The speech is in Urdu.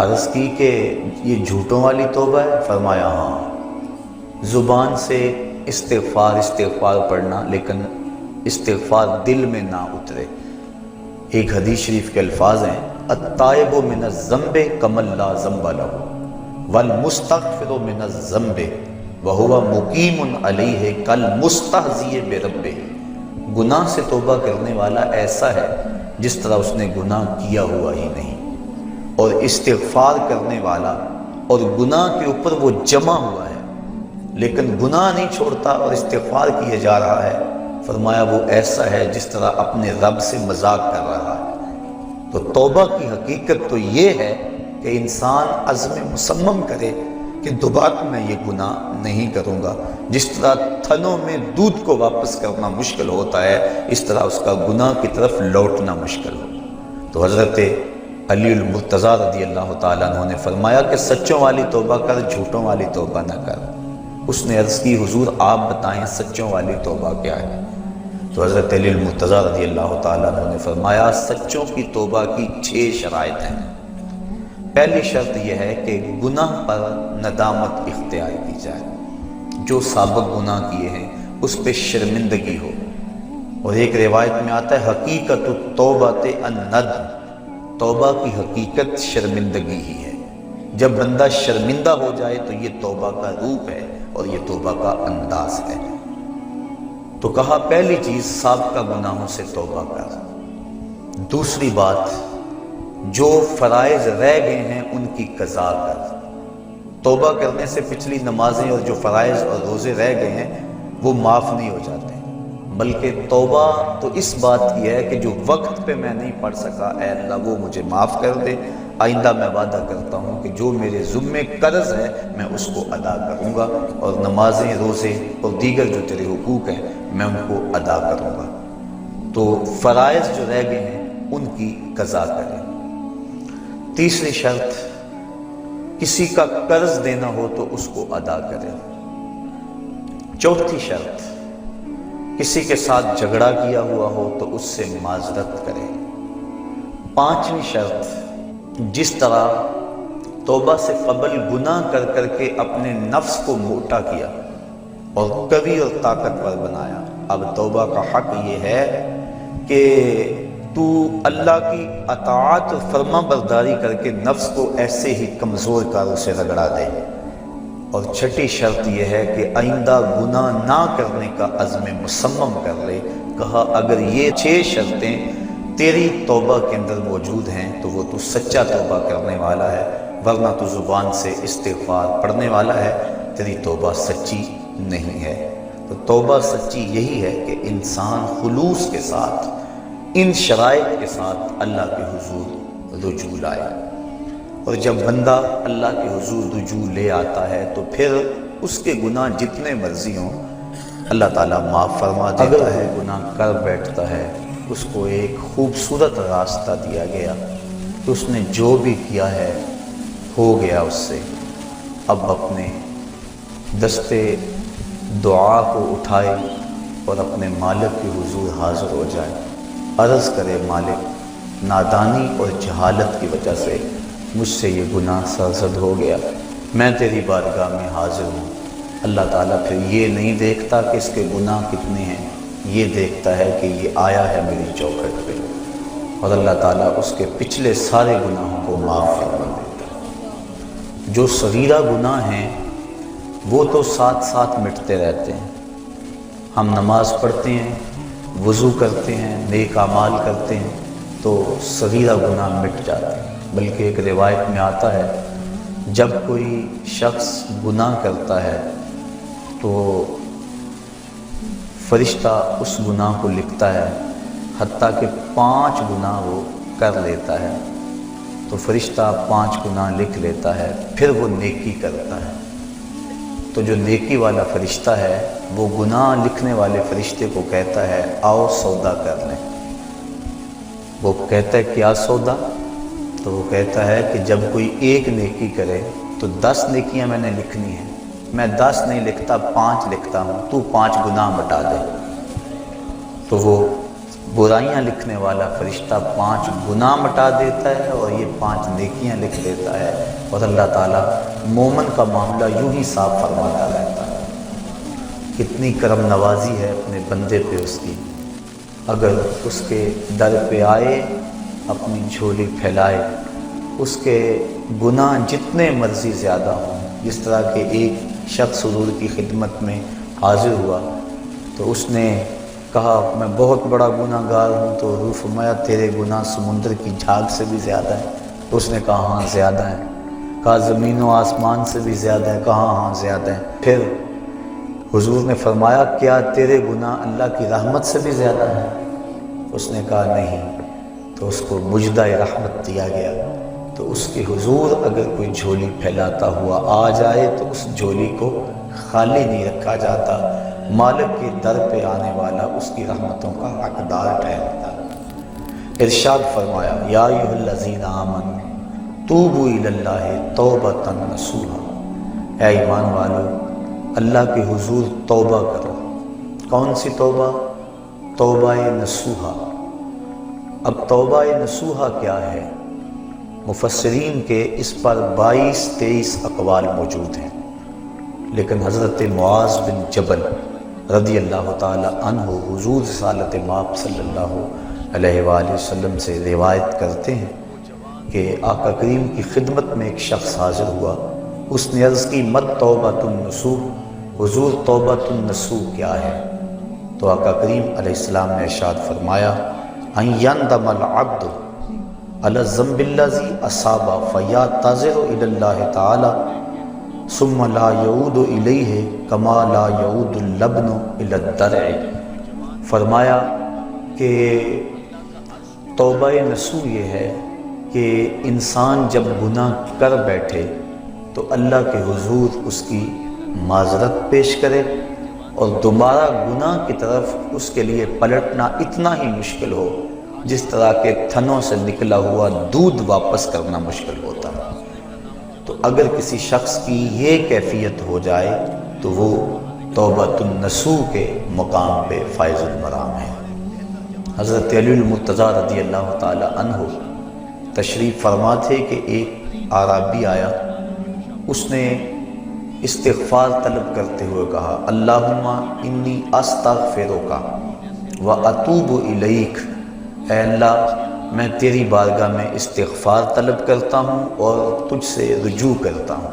عرض کی کہ یہ جھوٹوں والی توبہ ہے؟ فرمایا ہاں، زبان سے استغفار پڑھنا لیکن استغفار دل میں نہ اترے۔ ایک حدیث شریف کے الفاظ ہیں، التائب من الذنب کمن لا ذنب لہ والمستغفر من الذنب وہو مقیم علیہ کالمستہزئ بربہ۔ گناہ سے توبہ کرنے والا ایسا ہے جس طرح اس نے گناہ کیا ہوا ہی نہیں، اور استغفار کرنے والا اور گناہ کے اوپر وہ جمع ہوا ہے لیکن گناہ نہیں چھوڑتا اور استغفار کیے جا رہا ہے، فرمایا وہ ایسا ہے جس طرح اپنے رب سے مذاق کر رہا ہے۔ تو توبہ کی حقیقت تو یہ ہے کہ انسان عزم مصمم کرے کہ دوبارہ میں یہ گناہ نہیں کروں گا۔ جس طرح تھنوں میں دودھ کو واپس کرنا مشکل ہوتا ہے، اس طرح اس کا گناہ کی طرف لوٹنا مشکل ہو۔ تو حضرت علی المرتضیٰ رضی اللہ تعالیٰ عنہ نے فرمایا کہ سچوں والی توبہ کر، جھوٹوں والی توبہ نہ کر۔ اس نے عرض کی حضور آپ بتائیں سچوں والی توبہ کیا ہے؟ تو حضرت علی المرتضیٰ رضی اللہ تعالیٰ عنہ نے فرمایا سچوں کی توبہ کی 6 شرائط ہیں۔ پہلی شرط یہ ہے کہ گناہ پر ندامت اختیار کی جائے، جو سابق گناہ کیے ہیں اس پہ شرمندگی ہو۔ اور ایک روایت میں آتا ہے حقیقت التوبۃ الندم، توبہ کی حقیقت شرمندگی ہی ہے۔ جب بندہ شرمندہ ہو جائے تو یہ توبہ کا روپ ہے اور یہ توبہ کا انداز ہے۔ تو کہا پہلی چیز سابقہ گناہوں سے توبہ کر۔ دوسری بات جو فرائض رہ گئے ہیں ان کی قضا کر۔ توبہ کرنے سے پچھلی نمازیں اور جو فرائض اور روزے رہ گئے ہیں وہ معاف نہیں ہو جاتے، بلکہ توبہ تو اس بات کی ہے کہ جو وقت پہ میں نہیں پڑھ سکا اے اللہ وہ مجھے معاف کر دے، آئندہ میں وعدہ کرتا ہوں کہ جو میرے ذمے قرض ہے میں اس کو ادا کروں گا، اور نمازیں، روزے اور دیگر جو تیرے حقوق ہیں میں ان کو ادا کروں گا۔ تو فرائض جو رہ گئے ہیں ان کی قضا کریں۔ تیسری شرط کسی کا قرض دینا ہو تو اس کو ادا کریں۔ چوتھی شرط کسی کے ساتھ جھگڑا کیا ہوا ہو تو اس سے معذرت کرے۔ پانچویں شرط جس طرح توبہ سے قبل گناہ کر کر کے اپنے نفس کو موٹا کیا اور قوی اور طاقتور بنایا، اب توبہ کا حق یہ ہے کہ تو اللہ کی اطاعت اور فرما برداری کر کے نفس کو ایسے ہی کمزور کر اسے رگڑا دے۔ اور چھٹی شرط یہ ہے کہ آئندہ گناہ نہ کرنے کا عزم مصمم کر لے۔ کہا اگر یہ 6 شرطیں تیری توبہ کے اندر موجود ہیں تو وہ تو سچا توبہ کرنے والا ہے، ورنہ تو زبان سے استغفار پڑھنے والا ہے، تیری توبہ سچی نہیں ہے۔ تو توبہ سچی یہی ہے کہ انسان خلوص کے ساتھ ان شرائط کے ساتھ اللہ کے حضور رجوع لائے، اور جب بندہ اللہ کے حضور رجوع لے آتا ہے تو پھر اس کے گناہ جتنے مرضی ہوں اللہ تعالیٰ معاف فرما دیتا ہے۔ گناہ کر بیٹھتا ہے اس کو ایک خوبصورت راستہ دیا گیا کہ اس نے جو بھی کیا ہے ہو گیا اس سے، اب اپنے دستے دعا کو اٹھائے اور اپنے مالک کے حضور حاضر ہو جائے، عرض کرے مالک نادانی اور جہالت کی وجہ سے مجھ سے یہ گناہ سرزد ہو گیا، میں تیری بارگاہ میں حاضر ہوں۔ اللہ تعالیٰ پھر یہ نہیں دیکھتا کہ اس کے گناہ کتنے ہیں، یہ دیکھتا ہے کہ یہ آیا ہے میری چوکھٹ پہ، اور اللہ تعالیٰ اس کے پچھلے سارے گناہوں کو معاف فرما دیتا ہے۔ جو صغیرہ گناہ ہیں وہ تو ساتھ ساتھ مٹتے رہتے ہیں، ہم نماز پڑھتے ہیں، وضو کرتے ہیں، نیک اعمال کرتے ہیں تو صغیرہ گناہ مٹ جاتے ہیں۔ بلکہ ایک روایت میں آتا ہے جب کوئی شخص گناہ کرتا ہے تو فرشتہ اس گناہ کو لکھتا ہے، حتیٰ کہ 5 گناہ وہ کر لیتا ہے تو فرشتہ 5 گناہ لکھ لیتا ہے، پھر وہ نیکی کرتا ہے تو جو نیکی والا فرشتہ ہے وہ گناہ لکھنے والے فرشتے کو کہتا ہے آؤ سودا کر لیں۔ وہ کہتا ہے کیا سودا؟ تو وہ کہتا ہے کہ جب کوئی ایک نیکی کرے تو 10 نیکیاں میں نے لکھنی ہیں، میں 10 نہیں لکھتا 5 لکھتا ہوں، تو 5 گناہ مٹا دے۔ تو وہ برائیاں لکھنے والا فرشتہ 5 گناہ مٹا دیتا ہے اور یہ 5 نیکیاں لکھ دیتا ہے، اور اللہ تعالیٰ مومن کا معاملہ یوں ہی صاف فرماتا رہتا ہے۔ کتنی کرم نوازی ہے اپنے بندے پہ اس کی، اگر اس کے در پہ آئے اپنی جھولی پھیلائے، اس کے گناہ جتنے مرضی زیادہ ہوں، جس طرح کہ ایک شخص حضور کی خدمت میں حاضر ہوا تو اس نے کہا میں بہت بڑا گناہ گار ہوں، تو حضور فرمایا تیرے گناہ سمندر کی جھاگ سے بھی زیادہ ہیں؟ تو اس نے کہا ہاں زیادہ ہیں۔ کہا زمین و آسمان سے بھی زیادہ ہیں؟ کہا ہاں زیادہ ہیں۔ پھر حضور نے فرمایا کیا تیرے گناہ اللہ کی رحمت سے بھی زیادہ ہیں؟ اس نے کہا نہیں۔ تو اس کو مجدہ رحمت دیا گیا۔ تو اس کے حضور اگر کوئی جھولی پھیلاتا ہوا آ جائے تو اس جھولی کو خالی نہیں رکھا جاتا، مالک کے در پہ آنے والا اس کی رحمتوں کا حقدار ٹھہرتا ہے۔ ارشاد فرمایا یا ایھا الذین آمنوا توبوا الی اللہ توبۃ نصوحا، اے ایمان والو اللہ کے حضور توبہ کرو۔ کون سی توبہ؟ توبہ نصوحا۔ اب توبہ نصوحا کیا ہے؟ مفسرین کے اس پر 22-23 اقوال موجود ہیں، لیکن حضرت معاذ بن جبل رضی اللہ تعالی عنہ حضور رسالت مآب صلی اللہ علیہ وآلہ وسلم سے روایت کرتے ہیں کہ آقا کریم کی خدمت میں ایک شخص حاضر ہوا، اس نے عرض کی مت توبۃ النصوح، حضور توبۃ النصوح کیا ہے؟ تو آقا کریم علیہ السلام نے ارشاد فرمایا ان یندم العبد علی الذنب الذی اصاب فیعتذر الی اللہ تعالی ثم لا یعود الیہ کما لا یعود اللبن الی الدرع۔ فرمایا کہ توبہ نصوح یہ ہے کہ انسان جب گناہ کر بیٹھے تو اللہ کے حضور اس کی معذرت پیش کرے، اور دوبارہ گناہ کی طرف اس کے لیے پلٹنا اتنا ہی مشکل ہو جس طرح کے تھنوں سے نکلا ہوا دودھ واپس کرنا مشکل ہوتا ہے۔ تو اگر کسی شخص کی یہ کیفیت ہو جائے تو وہ توبۃ النصوح کے مقام پہ فائز المرام ہے۔ حضرت علی المرتضیٰ رضی اللہ تعالی عنہ تشریف فرما تھے کہ ایک اعرابی آیا، اس نے استغفار طلب کرتے ہوئے کہا اللہم انی استغفرک و اتوب الیک، اے اللہ میں تیری بارگاہ میں استغفار طلب کرتا ہوں اور تجھ سے رجوع کرتا ہوں۔